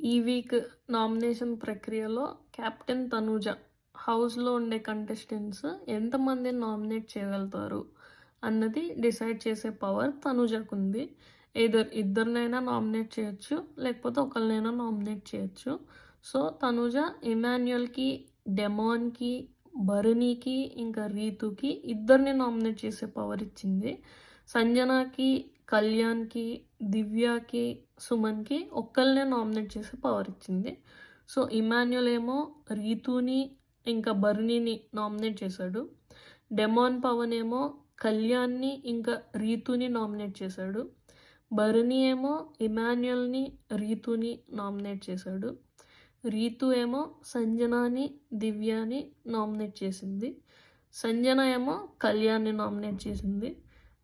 ఈ week nomination ప్రక్రియలో captain Tanuja హౌస్‌లో ఉండే కంటెస్టెంట్స్ ఎంతమందిని నామినేట్ చేయగలుగుతారు అన్నది డిసైడ్ చేసే పవర్ తనూజకుంది. ఇద్దరినైనా నామినేట్ చేయొచ్చు. లేకపోతే ఒకళ్ళనైనా నామినేట్ చేయొచ్చు. సో, తనూజ ఇమాన్యుయల్‌కి, డెమాన్‌కి, భరణికి, ఇంకా రీతుకి ఇద్దరిని నామినేట్ చేసే పవర్ ఇచ్చింది. సంజనాకి, కళ్యాణ్‌కి, దివ్యకి, సుమన్‌కి ఒక్కళ్ళనే నామినేట్ చేసి పవర్ ఇచ్చింది. సో, ఇమాన్యుయల్ ఏమో రీతుని, ఇంకా భరణిని నామినేట్ చేశాడు. డెమాన్ పవన్ ఏమో కళ్యాణ్‌ని, ఇంకా రీతుని నామినేట్ చేశాడు. భరణి ఏమో ఇమాన్యుయల్‌ని, రీతుని నామినేట్ చేశాడు. రీతు ఏమో సంజనాని, దివ్యని నామినేట్ చేసింది. సంజన ఏమో కళ్యాణ్‌ని నామినేట్ చేసింది.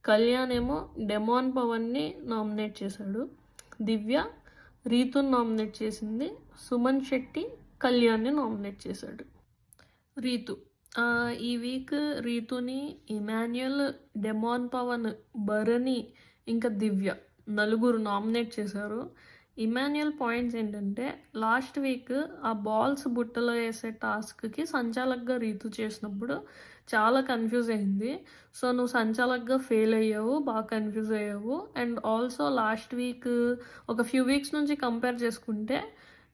కళ్యాణ్ ఏమో డెమాన్ పవన్ని నామినేట్ చేశాడు. దివ్య రీతుని నామినేట్ చేసింది. సుమన్ శెట్టి కళ్యాణ్ని నామినేట్ చేశాడు. రీతు ఈ వీక్ రీతుని ఇమాన్యుయల్, డెమాన్ పవన్, భరణి, ఇంకా దివ్య నలుగురు నామినేట్ చేశారు. ఇమాన్యుయల్ పాయింట్స్ ఏంటంటే లాస్ట్ వీక్ ఆ బాల్స్ బుట్టలో వేసే టాస్క్కి సంచాలక్గా రీతు చేసినప్పుడు చాలా కన్ఫ్యూజ్ అయింది. సో, నువ్వు సంచాలక్గా ఫెయిల్ అయ్యావు, బాగా కన్ఫ్యూజ్ అయ్యావు. అండ్ ఆల్సో లాస్ట్ వీక్ ఒక ఫ్యూ వీక్స్ నుంచి కంపేర్ చేసుకుంటే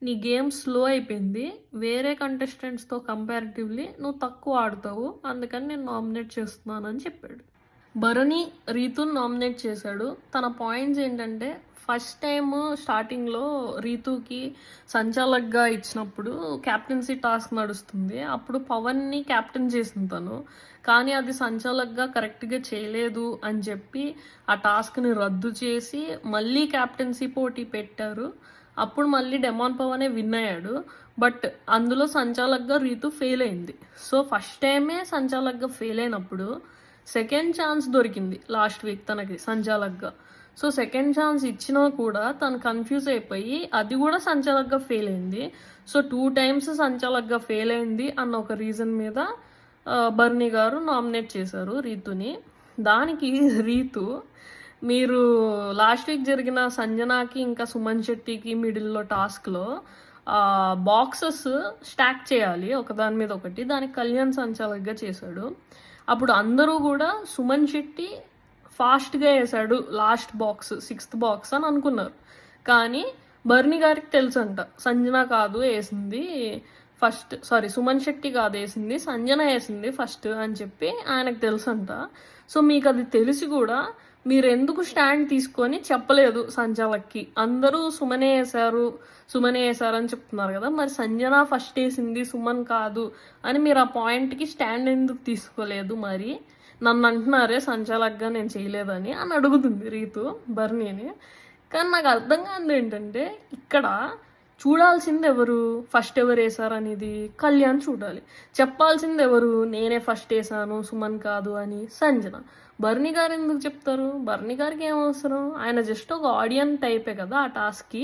నీ గేమ్ స్లో అయిపోయింది. వేరే కంటెస్టెంట్స్తో కంపారిటివ్లీ నువ్వు తక్కువ ఆడుతావు, అందుకని నేను నామినేట్ చేస్తున్నానని చెప్పాడు. భరణి రీతుని నామినేట్ చేశాడు. తన పాయింట్స్ ఏంటంటే ఫస్ట్ టైం స్టార్టింగ్లో రీతుకి సంచాలక్గా ఇచ్చినప్పుడు క్యాప్టెన్సీ టాస్క్ నడుస్తుంది. అప్పుడు పవన్ని క్యాప్టెన్ చేసింది తను. కానీ అది సంచాలక్గా కరెక్ట్గా చేయలేదు అని చెప్పి ఆ టాస్క్ని రద్దు చేసి మళ్ళీ క్యాప్టెన్సీ పోటీ పెట్టారు. అప్పుడు మళ్ళీ డెమాన్ పవనే విన్ అయ్యాడు. బట్ అందులో సంచాలక్గా రీతు ఫెయిల్ అయింది. సో, ఫస్ట్ టైమే సంచాలక్గా ఫెయిల్ అయినప్పుడు సెకండ్ ఛాన్స్ దొరికింది లాస్ట్ వీక్ తనకి సంచాలక్గా. సో, సెకండ్ ఛాన్స్ ఇచ్చినా కూడా తను కన్ఫ్యూజ్ అయిపోయి అది కూడా సంచాలక్గా ఫెయిల్ అయింది. సో, 2 times సంచాలక్గా ఫెయిల్ అయింది అన్న ఒక రీజన్ మీద భరణి గారు నామినేట్ చేశారు రీతుని. దానికి రీతు, మీరు లాస్ట్ వీక్ జరిగిన సంజనాకి ఇంకా సుమన్ శెట్టికి మిడిల్లో టాస్క్లో బాక్సెస్ స్టాక్ చేయాలి ఒకదాని మీద ఒకటి. దానికి కళ్యాణ్ సంచాలక్గా చేశాడు. అప్పుడు అందరూ కూడా సుమన్ శెట్టి ఫాస్ట్గా వేసాడు లాస్ట్ బాక్స్, 6th బాక్స్ అని అనుకున్నారు. కానీ భరణి గారికి తెలుసు అంట సంజన కాదు వేసింది ఫస్ట్, సుమన్ శెట్టి కాదు వేసింది, సంజన వేసింది ఫస్ట్ అని చెప్పి ఆయనకు తెలుసు అంట. సో, మీకు అది తెలిసి కూడా మీరు ఎందుకు స్టాండ్ తీసుకొని చెప్పలేదు సంచాలక్కి? అందరూ సుమనే వేశారు అని చెప్తున్నారు కదా, మరి సంజన ఫస్ట్ వేసింది సుమన్ కాదు అని మీరు ఆ పాయింట్కి స్టాండ్ ఎందుకు తీసుకోలేదు? మరి నన్ను అంటున్నారే సంచాలక్గా నేను చేయలేదని అని అడుగుతుంది రీతు భరణిని. కానీ నాకు అర్థం కాదు ఏంటంటే ఇక్కడ చూడాల్సింది ఎవరు, ఫస్ట్ ఎవరు వేశారు అనేది కళ్యాణ్ చూడాలి. చెప్పాల్సింది ఎవరు, నేనే ఫస్ట్ వేసాను సుమన్ కాదు అని సంజన. భరణి గారు ఎందుకు చెప్తారు? భరణి గారికి ఏం అవసరం? ఆయన జస్ట్ ఒక ఆడియన్ టైపే కదా ఆ టాస్క్కి.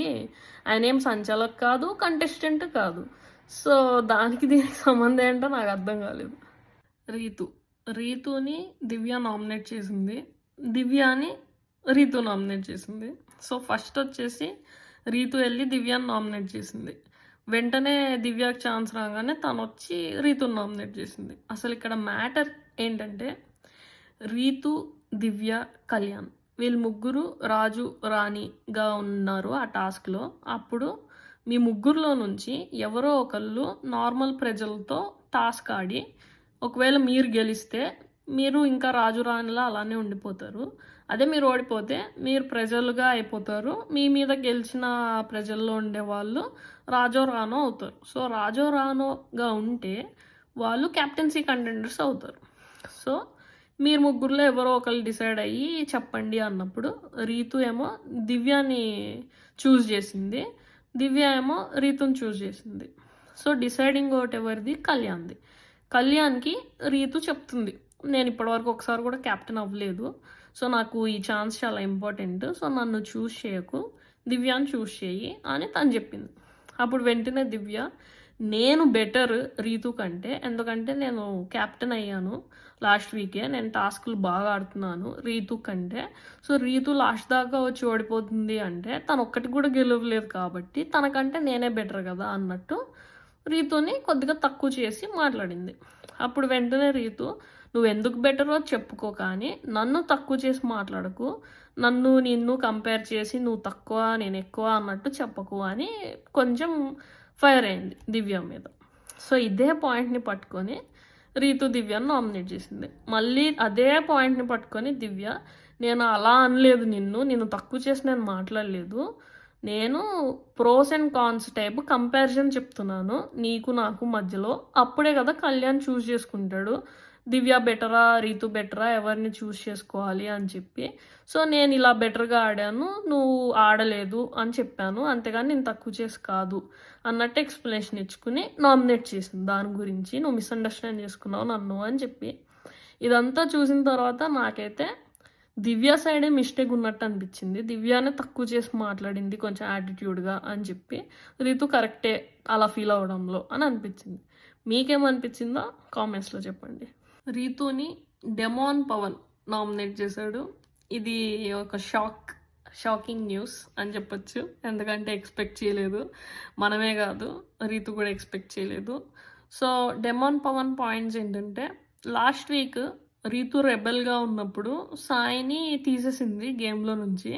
ఆయన ఏం సంచాలక్ కాదు, కంటెస్టెంట్ కాదు. సో, దానికి దీనికి సంబంధం ఏంటో నాకు అర్థం కాలేదు. రీతుని దివ్య నామినేట్ చేసింది, దివ్యాని రీతు నామినేట్ చేసింది. సో, ఫస్ట్ వచ్చేసి రీతు వెళ్ళి దివ్యాని నామినేట్ చేసింది. వెంటనే దివ్యకి ఛాన్స్ రాగానే తను వచ్చి రీతుని నామినేట్ చేసింది. అసలు ఇక్కడ మ్యాటర్ ఏంటంటే రీతు, దివ్య, కళ్యాణ్ వీళ్ళు ముగ్గురు రాజు రాణిగా ఉన్నారు ఆ టాస్క్లో. అప్పుడు మీ ముగ్గురులో నుంచి ఎవరో ఒకళ్ళు నార్మల్ ప్రజలతో టాస్క్ ఆడి ఒకవేళ మీరు గెలిస్తే మీరు ఇంకా రాజు రాణిలా అలానే ఉండిపోతారు. అదే మీరు ఓడిపోతే మీరు ప్రజలుగా అయిపోతారు. మీ మీద గెలిచిన ప్రజల్లో ఉండే వాళ్ళు రాజో రానో అవుతారు. సో, రాజో రానోగా ఉంటే వాళ్ళు క్యాప్టెన్సీ కంటెండర్స్ అవుతారు. సో, మీరు ముగ్గురులో ఎవరో ఒకళ్ళు డిసైడ్ అయ్యి చెప్పండి అన్నప్పుడు రీతు ఏమో దివ్యాని చూస్ చేసింది, దివ్య ఏమో రీతుని చూస్ చేసింది. సో, డిసైడింగ్ ఓట్ ఎవరిది? కళ్యాణ్ది. కళ్యాణ్కి రీతు చెప్తుంది, నేను ఇప్పటివరకు ఒకసారి కూడా క్యాప్టెన్ అవ్వలేదు. సో, నాకు ఈ ఛాన్స్ చాలా ఇంపార్టెంట్. సో, నన్ను చూస్ చేయకు, దివ్యాని చూస్ చేయి అని తను చెప్పింది. అప్పుడు వెంటనే దివ్య, నేను బెటర్ రీతు కంటే. ఎందుకంటే నేను కెప్టెన్ అయ్యాను లాస్ట్ వీకే. నేను టాస్క్‌లు బాగా ఆడుతున్నాను రీతు కంటే. సో, రీతు లాస్ట్ దాకా వచ్చి ఓడిపోతుంది అంటే తనొక్కటి కూడా గెలవలేదు కాబట్టి తనకంటే నేనే బెటర్ కదా అన్నట్టు రీతుని కొద్దిగా తక్కువ చేసి మాట్లాడింది. అప్పుడు వెంటనే రీతు, "నువ్వెందుకు బెటరో చెప్పుకో కానీ నన్ను తక్కువ చేసి మాట్లాడకు. నిన్ను కంపేర్ చేసి నువ్వు తక్కువ, నేనెక్కువ అన్నట్టు చెప్పకు" అని కొంచెం ఫైర్ అయింది దివ్య మీద. సో, ఇదే పాయింట్‌ని పట్టుకొని రీతు దివ్యని నామినేట్ చేసింది. మళ్ళీ అదే పాయింట్‌ని పట్టుకొని దివ్య, "నేను అలా అనలేదు నిన్ను తక్కువ చేసి నేను మాట్లాడలేదు. నేను pros and cons type comparison చెప్తున్నాను నీకు నాకు మధ్యలో. అప్పుడే కదా కళ్యాణ్ చూజ్ చేసుకుంటాడు. దివ్య బెటరా, రీతు బెటరా ఎవరిని చూజ్ చేసుకోవాలి అని చెప్పి. సో, నేను ఇలా బెటర్‌గా ఆడాను. నువ్వు ఆడలేదు అని చెప్పాను. అంతేగాని నేను తక్కువ చేసి కాదు" అన్నట్టు ఎక్స్‌ప్లనేషన్ ఇచ్చుకుని నామినేట్ చేసింది దాని గురించి. "నువ్వు మిస్‌అండర్‌స్టాండ్ చేసుకున్నావు నన్ను" అని చెప్పి. ఇదంతా చూసిన తర్వాత నాకైతే దివ్య సైడే మిస్టేక్ ఉన్నట్టు అనిపించింది. దివ్యనే తక్కువ చేసి మాట్లాడింది కొంచెం యాటిట్యూడ్‌గా అని చెప్పి. రీతు కరెక్టే అలా ఫీల్ అవ్వడంలో అని అనిపించింది. మీకేమనిపించిందో కామెంట్స్‌లో చెప్పండి. రీతుని డెమాన్ పవన్ నామినేట్ చేశాడు. ఇది ఒక షాకింగ్ న్యూస్ అని చెప్పొచ్చు. ఎందుకంటే ఎక్స్పెక్ట్ చేయలేదు. మనమే కాదు రీతు కూడా ఎక్స్పెక్ట్ చేయలేదు. సో, డెమాన్ పవన్ పాయింట్స్ ఏంటంటే, లాస్ట్ వీక్ రీతు రెబెల్‌గా ఉన్నప్పుడు సాయిని తీసేసింది గేమ్‌లో నుంచి.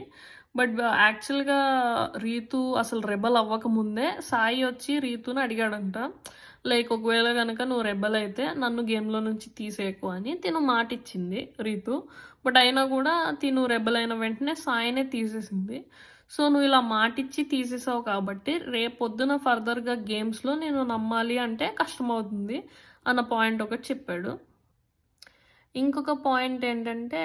బట్ యాక్చువల్‌గా రీతు అసలు రెబెల్ అవ్వకముందే సాయి వచ్చి రీతుని అడిగాడంట. లైక్, "ఒకవేళ గనక నువ్వు రెబెల్ అయితే నన్ను గేమ్‌లో నుంచి తీసేయకు" అని తిను మాటిచ్చింది రీతు. బట్ అయినా కూడా తిను రెబెల్ అయిన వెంటనే సాయినే తీసేసింది. సో, "నువ్వు ఇలా మాటిచ్చి తీసేసావు కాబట్టి రేపొద్దున ఫర్దర్‌గా గేమ్స్‌లో నేను నమ్మాలి అంటే కష్టమవుతుంది" అన్న పాయింట్ ఒకటి చెప్పాడు. ఇంకొక పాయింట్ ఏంటంటే,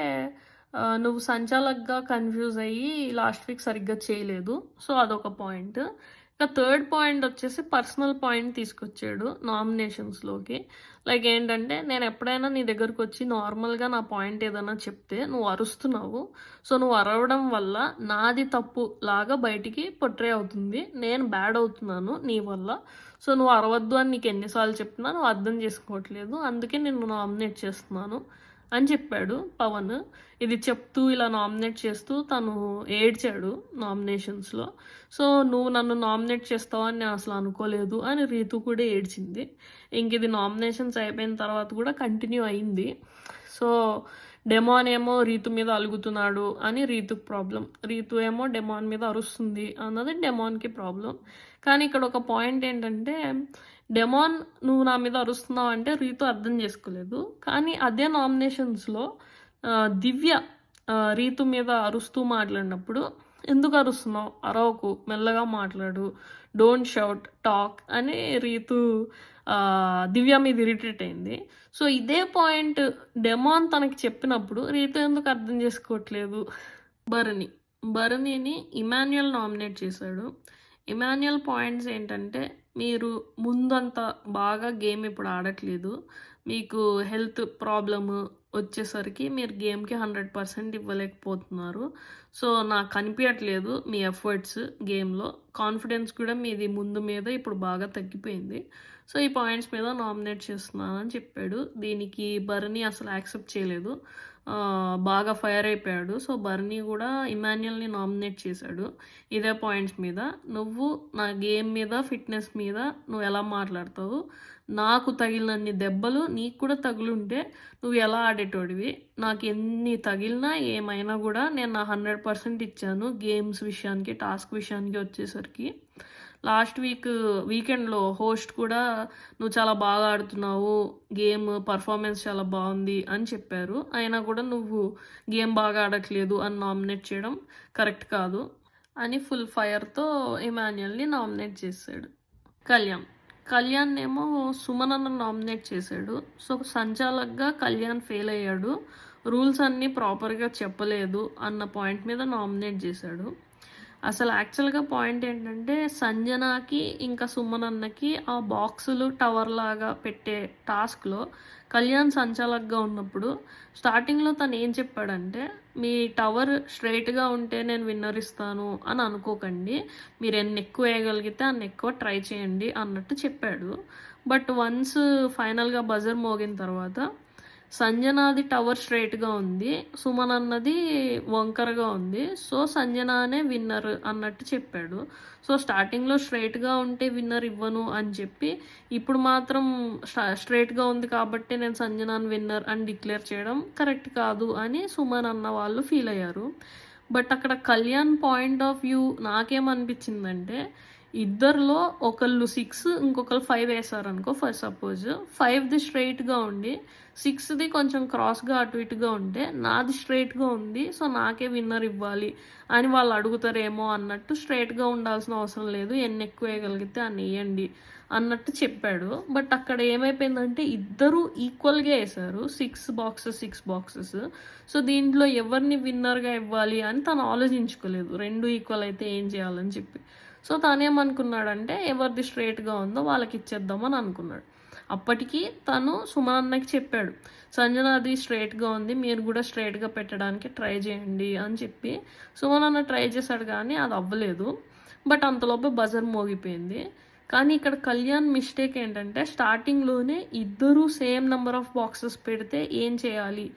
"నువ్వు సంచాలక్‌గా కన్‌ఫ్యూజ్ అయ్యి లాస్ట్ వీక్ సరిగ్గా చేయలేదు." సో, అదొక పాయింట్. ఇక థర్డ్ పాయింట్ వచ్చేసి పర్సనల్ పాయింట్ తీసుకొచ్చాడు నామినేషన్స్‌లోకి. లైక్ ఏంటంటే, "నేను ఎప్పుడైనా నీ దగ్గరకొచ్చి నార్మల్‌గా నా పాయింట్ ఏదైనా చెప్తే నువ్వు అరుస్తున్నావు. సో, నువ్వు అరవడం వల్ల నాది తప్పు లాగా బయటికి పోర్ట్రే అవుతుంది. నేను బ్యాడ్ అవుతున్నాను నీ వల్ల. సో, నువ్వు అరవద్దు అని నీకు ఎన్నిసార్లు చెప్పినా నువ్వు అర్థం చేసుకోవట్లేదు. అందుకే నిన్ను నామినేట్ చేస్తున్నాను" అని చెప్పాడు పవన్. ఇది చెప్తూ ఇలా నామినేట్ చేస్తూ తను ఏడ్చాడు నామినేషన్స్‌లో. సో, "నువ్వు నన్ను నామినేట్ చేస్తావని నేను అసలు అనుకోలేదు" అని రీతు కూడా ఏడ్చింది. ఇంకిది నామినేషన్స్ అయిపోయిన తర్వాత కూడా కంటిన్యూ అయింది. సో, డెమాన్ ఏమో రీతు మీద అలుగుతున్నాడు అని రీతుకి ప్రాబ్లం. రీతు ఏమో డెమాన్ మీద అరుస్తుంది అన్నది డెమాన్‌కి ప్రాబ్లం. కానీ ఇక్కడ ఒక పాయింట్ ఏంటంటే, డెమాన్ "నువ్వు నా మీద అరుస్తున్నావు" అంటే రీతు అర్థం చేసుకోలేదు. కానీ అదే నామినేషన్స్‌లో దివ్య రీతు మీద అరుస్తూ మాట్లాడినప్పుడు, "ఎందుకు అరుస్తున్నావు? అరవకు, మెల్లగా మాట్లాడు, డోంట్ షౌట్, టాక్" అని రీతు దివ్య మీద ఇరిటేట్ అయింది. సో, ఇదే పాయింట్ డెమాన్ తనకి చెప్పినప్పుడు రీతు ఎందుకు అర్థం చేసుకోవట్లేదు? భరణిని ఇమాన్యుయల్ నామినేట్ చేశాడు. ఇమాన్యుయల్ పాయింట్స్ ఏంటంటే, "మీరు ముందంత బాగా గేమ్ ఇప్పుడు ఆడట్లేదు. మీకు హెల్త్ ప్రాబ్లమ్ వచ్చేసరికి మీరు గేమ్‌కి 100% ఇవ్వలేకపోతున్నారు. సో, నాకు కనిపియట్లేదు మీ ఎఫర్ట్స్ గేమ్‌లో. కాన్ఫిడెన్స్ కూడా మీది ముందు మీద ఇప్పుడు బాగా తగ్గిపోయింది. సో, ఈ పాయింట్స్ మీద నామినేట్ చేస్తున్నాను" అని చెప్పాడు. దీనికి భరణి అసలు యాక్సెప్ట్ చేయలేదు. బాగా ఫైర్ అయిపోయాడు. సో, భరణి కూడా ఇమాన్యుయల్‌ని నామినేట్ చేశాడు ఇదే పాయింట్స్ మీద. "నువ్వు నా గేమ్ మీద, ఫిట్‌నెస్ మీద నువ్వు ఎలా మాట్లాడతావు? నాకు తగిలినన్ని దెబ్బలు నీకు కూడా తగులుంటే నువ్వు ఎలా ఆడేటోడివి? నాకు ఎన్ని తగిలినా ఏమైనా కూడా నేను నా 100% ఇచ్చాను గేమ్స్ విషయానికి, టాస్క్ విషయానికి వచ్చేసరికి. లాస్ట్ వీకెండ్‌లో హోస్ట్ కూడా "నువ్వు చాలా బాగా ఆడుతున్నావు, గేమ్ పర్ఫార్మెన్స్ చాలా బాగుంది" అని చెప్పారు. అయినా కూడా నువ్వు గేమ్ బాగా ఆడట్లేదు అని నామినేట్ చేయడం కరెక్ట్ కాదు అని ఫుల్ ఫైర్‌తో ఇమాన్యుయల్‌ని నామినేట్ చేశాడు. కళ్యాణ్ ఏమో సుమనన్న నామినేట్ చేశాడు. సో, సంచాలక్‌గా కళ్యాణ్ ఫెయిల్ అయ్యాడు. రూల్స్ అన్నీ ప్రాపర్‌గా చెప్పలేదు అన్న పాయింట్ మీద నామినేట్ చేశాడు. అసలు యాక్చువల్‌గా పాయింట్ ఏంటంటే, సంజనాకి ఇంకా సుమనన్నకి ఆ బాక్సులు టవర్ లాగా పెట్టే టాస్క్‌లో కళ్యాణ్ సంచాలక్‌గా ఉన్నప్పుడు స్టార్టింగ్‌లో తను ఏం చెప్పాడంటే, మీ టవర్ స్ట్రెయిట్‌గా ఉంటే నేను విన్నర్ ఇస్తాను అని అనుకోకండి. మీరు ఎన్ని ఎక్కువ వేయగలిగితే అన్ని ఎక్కువ ట్రై చేయండి అన్నట్టు చెప్పాడు. బట్ వన్స్ ఫైనల్‌గా బజర్ మోగిన తర్వాత సంజనాది టవర్ స్ట్రెయిట్‌గా ఉంది. సుమన్ అన్నది వంకరగా ఉంది. సో, సంజనానే విన్నర్ అన్నట్టు చెప్పాడు. సో, స్టార్టింగ్‌లో స్ట్రెయిట్‌గా ఉంటే విన్నర్ ఇవ్వను అని చెప్పి, ఇప్పుడు మాత్రం స్ట్రెయిట్‌గా ఉంది కాబట్టి నేను సంజనాని విన్నర్ అని డిక్లేర్ చేయడం కరెక్ట్ కాదు అని సుమన్ అన్న వాళ్ళు ఫీల్ అయ్యారు. బట్ అక్కడ కళ్యాణ్ పాయింట్ ఆఫ్ వ్యూ నాకేమనిపించిందంటే, ఇద్దరిలో ఒకళ్ళు 6 ఇంకొకళ్ళు 5 వేశారనుకో ఫర్ సపోజ్ 5ది స్ట్రెయిట్‌గా ఉండి 6ది కొంచెం క్రాస్‌గా అటు ఇటుగా ఉంటే నాది స్ట్రెయిట్‌గా ఉంది. సో, నాకే విన్నర్ ఇవ్వాలి అని వాళ్ళు అడుగుతారేమో అన్నట్టు స్ట్రెయిట్‌గా ఉండాల్సిన అవసరం లేదు. ఎన్ని ఎక్కువ వేయగలిగితే అన్ని ఎయ్యండి అన్నట్టు చెప్పాడు. బట్ అక్కడ ఏమైపోయిందంటే ఇద్దరూ ఈక్వల్‌గా ఏశారు. 6 బాక్సెస్. సో, దీంట్లో ఎవరిని విన్నర్‌గా ఇవ్వాలి అని తను ఆలోచించుకోలేదు. 2 ఈక్వల్ అయితే ఏం చేయాలని చెప్పి. సో, తనేమనుకున్నాడంటే ఎవరిది స్ట్రెయిట్‌గా ఉందో వాళ్ళకిచ్చేద్దామని అనుకున్నాడు. అప్పటికి తను సుమన్ అన్నకి చెప్పాడు. సంజనాది స్ట్రెయిట్‌గా ఉంది. మీరు కూడా స్ట్రెయిట్‌గా పెట్టడానికి ట్రై చేయండి అని చెప్పి సుమన్ అన్న ట్రై చేశాడు కానీ అది అవ్వలేదు. బట్ అంతలోపే బజర్ మోగిపోయింది. కానీ ఇక్కడ కళ్యాణ్ మిస్టేక్ ఏంటంటే స్టార్టింగ్‌లోనే ఇద్దరూ సేమ్ నంబర్ ఆఫ్ బాక్సెస్ పెడితే ఏం చేయాలి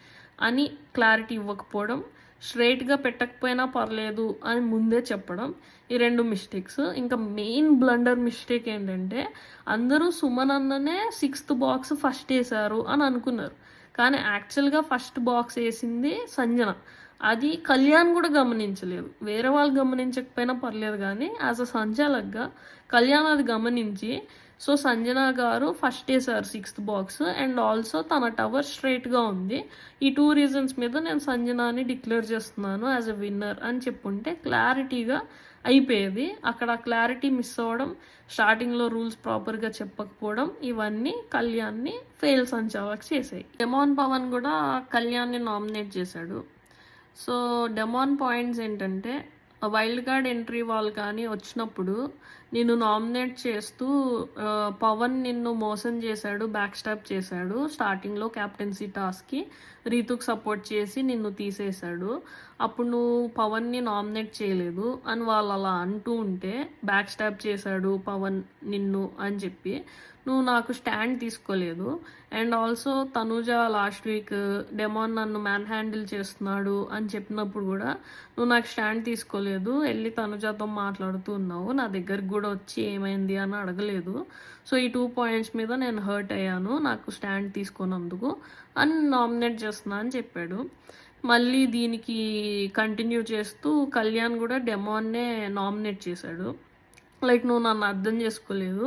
అని క్లారిటీ ఇవ్వకపోవడం, స్ట్రెయిట్‌గా పెట్టకపోయినా పర్లేదు అని ముందే చెప్పడం. ఈ 2 మిస్టేక్స్. ఇంకా మెయిన్ బ్లండర్ మిస్టేక్ ఏంటంటే అందరూ సుమన్ అన్ననే 6థ్ బాక్స్ ఫస్ట్ ఏశారు అని అనుకున్నారు. కానీ యాక్చువల్‌గా ఫస్ట్ బాక్స్ ఏసింది సంజన. అది కళ్యాణ్ కూడా గమనించలేదు. వేరే వాళ్ళు గమనించకపోయినా పర్లేదు కానీ యాజ్ అ సంచాలక్‌గా కళ్యాణ్ అది గమనించి సో, సంజన గారు ఫస్ట్ ఏశారు 6థ్ బాక్స్ అండ్ ఆల్సో తన టవర్ స్ట్రెయిట్‌గా ఉంది. ఈ 2 రీజన్స్ మీద నేను సంజనాని డిక్లేర్ చేస్తున్నాను యాజ్ ఎ విన్నర్ అని చెప్పుంటే క్లారిటీగా అయిపోయేది. అక్కడ క్లారిటీ మిస్ అవ్వడం, స్టార్టింగ్‌లో రూల్స్ ప్రాపర్‌గా చెప్పకపోవడం ఇవన్నీ కళ్యాణ్‌ని ఫెయిల్ సంచాలక్ చేశాయి. డెమాన్ పవన్ కూడా కళ్యాణ్‌ని నామినేట్ చేశాడు. సో, డెమాన్ పాయింట్స్ ఏంటంటే వైల్డ్ కార్డ్ ఎంట్రీ వాళ్ళు కానీ వచ్చినప్పుడు నిన్ను నామినేట్ చేస్తూ పవన్ నిన్ను మోసం చేశాడు, బ్యాక్ స్టాప్ చేశాడు. స్టార్టింగ్‌లో క్యాప్టెన్సీ టాస్క్‌కి రీతుకు సపోర్ట్ చేసి నిన్ను తీసేశాడు. అప్పుడు నువ్వు పవన్ని నామినేట్ చేయలేదు అని వాళ్ళు అలా అంటూ ఉంటే బ్యాక్ స్టాప్ చేశాడు పవన్ నిన్ను అని చెప్పి నువ్వు నాకు స్టాండ్ తీసుకోలేదు. And also Tanuja last week demon నన్ను మ్యాన్ హ్యాండిల్ చేస్తున్నాడు అని చెప్పినప్పుడు కూడా నువ్వు నాకు స్టాండ్ తీసుకోలేదు. వెళ్ళి తనుజతో మాట్లాడుతూ ఉన్నావు. నా దగ్గరికి కూడా వచ్చి ఏమైంది అని అడగలేదు. సో, ఈ 2 పాయింట్స్ మీద నేను హర్ట్ అయ్యాను. నాకు స్టాండ్ తీసుకున్నందుకు అని నామినేట్ చేస్తున్నా అని చెప్పాడు. మళ్ళీ దీనికి కంటిన్యూ చేస్తూ కళ్యాణ్ కూడా డెమాన్నే నామినేట్ చేశాడు. లైక్ నువ్వు నన్ను అర్థం చేసుకోలేదు.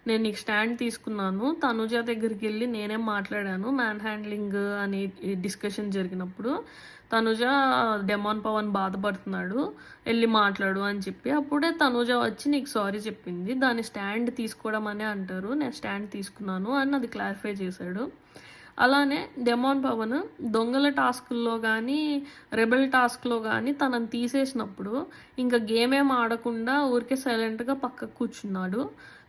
నేను నీకు స్టాండ్ తీసుకున్నాను. తనుజ దగ్గరికి వెళ్ళి నేనే మాట్లాడాను. మ్యాన్ హ్యాండ్లింగ్ అని డిస్కషన్ జరిగినప్పుడు తనుజ డెమాన్ పవన్ బాధపడుతున్నాడు. వెళ్ళి మాట్లాడు అని చెప్పి అప్పుడే తనుజ వచ్చి నీకు సారీ చెప్పింది. దాన్ని స్టాండ్ తీసుకోవడం అనే అంటారు. నేను స్టాండ్ తీసుకున్నాను అని అది క్లారిఫై చేశాడు. అలానే డెమాన్ పవన్ దొంగల టాస్క్‌ల్లో గానీ, రెబెల్ టాస్క్‌లో గానీ తనని తీసేసినప్పుడు ఇంకా గేమ్ ఏం ఆడకుండా ఊరికే సైలెంట్‌గా పక్కకు కూర్చున్నాడు.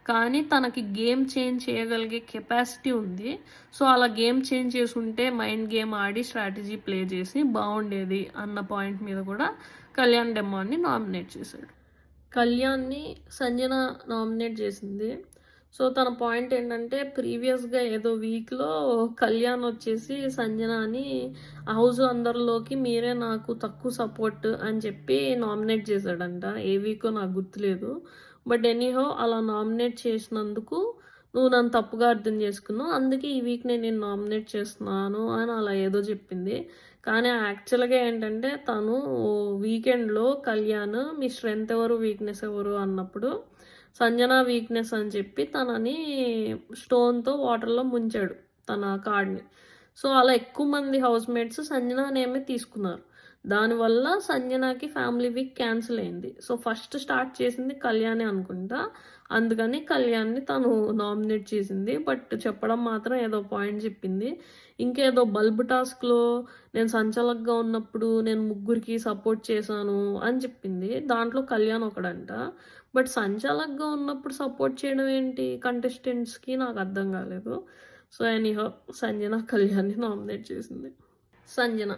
కానీ తనకి గేమ్ చేంజ్ చేయగలిగే కెపాసిటీ ఉంది. సో, అలా గేమ్ చేంజ్ చేసుంటే మైండ్ గేమ్ ఆడి స్ట్రాటజీ ప్లే చేసి బాగుండేది అన్న పాయింట్ మీద కూడా కళ్యాణ్ డెమాన్ని నామినేట్ చేశాడు. కళ్యాణ్‌ని సంజన నామినేట్ చేసింది. సో, తన పాయింట్ ఏంటంటే ప్రీవియస్‌గా ఏదో వీక్‌లో కళ్యాణ్ వచ్చేసి సంజనాని హౌస్ అందరిలోకి మీరే నాకు తక్కువ సపోర్ట్ అని చెప్పి నామినేట్ చేశాడంట. ఏ వీకో నాకు గుర్తులేదు. బట్ ఎనీహౌ అలా నామినేట్ చేసినందుకు నువ్వు నన్ను తప్పుగా అర్థం చేసుకున్నావు. అందుకే ఈ వీక్ నేను నిన్ను నామినేట్ చేస్తున్నాను అని అలా ఏదో చెప్పింది. కానీ యాక్చువల్‌గా ఏంటంటే తను వీకెండ్‌లో కళ్యాణ్ మీ స్ట్రెంత్ ఎవరు, వీక్‌నెస్ ఎవరు అన్నప్పుడు సంజన వీక్‌నెస్ అని చెప్పి తనని స్టోన్‌తో వాటర్‌లో ముంచాడు తన కార్డ్‌ని. సో, అలా ఎక్కువ మంది హౌస్‌మేట్స్ సంజన నేమే తీసుకున్నారు. దానివల్ల సంజనకి ఫ్యామిలీ వీక్ క్యాన్సిల్ అయింది. సో, ఫస్ట్ స్టార్ట్ చేసింది కళ్యాణే అనుకుంటా. అందుకని కళ్యాణ్‌ని తను నామినేట్ చేసింది. బట్ చెప్పడం మాత్రం ఏదో పాయింట్ చెప్పింది. ఇంకేదో బల్బ్ టాస్క్‌లో నేను సంచాలక్‌గా ఉన్నప్పుడు నేను ముగ్గురికి సపోర్ట్ చేశాను అని చెప్పింది. దాంట్లో కళ్యాణ్ ఒకడంట. బట్ సంచాలక్‌గా ఉన్నప్పుడు సపోర్ట్ చేయడం ఏంటి కంటెస్టెంట్స్‌కి నాకు అర్థం కాలేదు. సో, ఎనీహౌ సంజన కళ్యాణ్‌ని నామినేట్ చేసింది. సంజన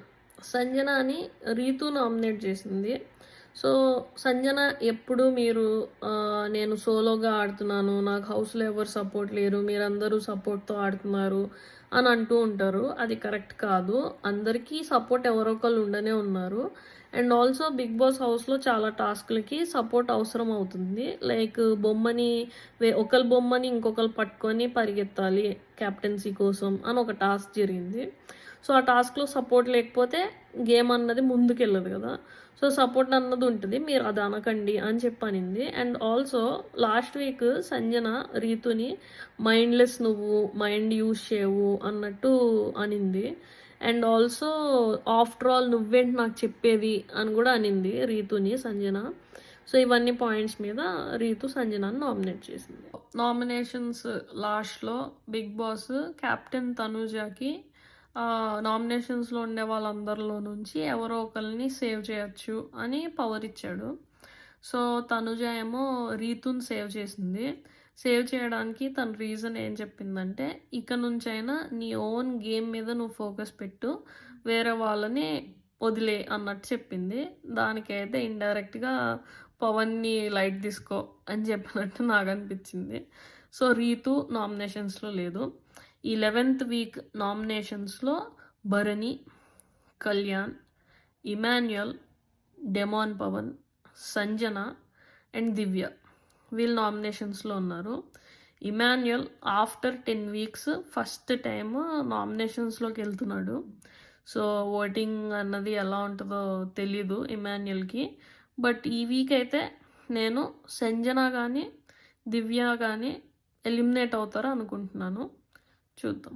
సంజనాని రీతు నామినేట్ చేసింది. సో, సంజన ఎప్పుడు మీరు నేను సోలోగా ఆడుతున్నాను, నాకు హౌస్‌లో ఎవరు సపోర్ట్ లేరు, మీరందరూ సపోర్ట్‌తో ఆడుతున్నారు అని అంటూ ఉంటారు. అది కరెక్ట్ కాదు. అందరికీ సపోర్ట్ ఎవరో ఒకళ్ళు ఉండనే ఉన్నారు. అండ్ ఆల్సో 'బిగ్ బాస్' హౌస్‌లో చాలా టాస్క్‌లకి సపోర్ట్ అవసరం అవుతుంది. లైక్ ఒకళ్ళ బొమ్మని ఇంకొకళ్ళు పట్టుకొని పరిగెత్తాలి కెప్టెన్సీ కోసం అని ఒక టాస్క్ జరిగింది. సో, ఆ టాస్క్‌లో సపోర్ట్ లేకపోతే గేమ్ అన్నది ముందుకెళ్ళదు గదా! సో, సపోర్ట్ అన్నది ఉంటది. మీరు అది అనకండి అని చెప్పనింది. And also last week Sanjana రీతుని మైండ్‌లెస్ నువ్వు, మైండ్ యూజ్ చేయవు అన్నట్టు అనింది. అండ్ ఆల్సో ఆఫ్టర్ ఆల్ నువ్వేంటి నాకు చెప్పేది అని గూడా అనింది రీతుని సంజన. సో, ఇవన్నీ పాయింట్స్ మీద రీతు సంజనని నామినేట్ చేసింది. నామినేషన్స్ లాస్ట్‌లో 'బిగ్ బాస్' కెప్టెన్ తనూజకి నామినేషన్స్‌లో ఉండే వాళ్ళందరిలో నుంచి ఎవరో ఒకళ్ళని సేవ్ చేయొచ్చు అని పవర్ ఇచ్చాడు. సో, తనుజ ఏమో రీతుని సేవ్ చేసింది. సేవ్ చేయడానికి తన రీజన్ ఏం చెప్పిందంటే, ఇక నుంచైనా నీ ఓన్ గేమ్ మీద నువ్వు ఫోకస్ పెట్టు, వేరే వాళ్ళని వదిలే అన్నట్టు చెప్పింది. దానికైతే ఇండైరెక్ట్‌గా పవన్‌ని లైట్ తీసుకో అని చెప్పినట్టు నాకనిపించింది. సో, రీతు నామినేషన్స్‌లో లేదు. ఈ 11th వీక్ నామినేషన్స్‌లో Bharani, Kalyan, Emmanuel, Demon Pavan, Sanjana and Divya వీళ్ళు నామినేషన్స్‌లో ఉన్నారు. Emmanuel after 10 weeks first time నామినేషన్స్‌లోకి వెళ్తున్నాడు. సో, ఓటింగ్ అన్నది ఎలా ఉంటుందో తెలీదు ఇమాన్యుయల్‌కి. బట్ ఈ వీక్ అయితే నేను సంజన కానీ, దివ్య కానీ ఎలిమినేట్ అవుతారు అనుకుంటున్నాను. చూద్దాం.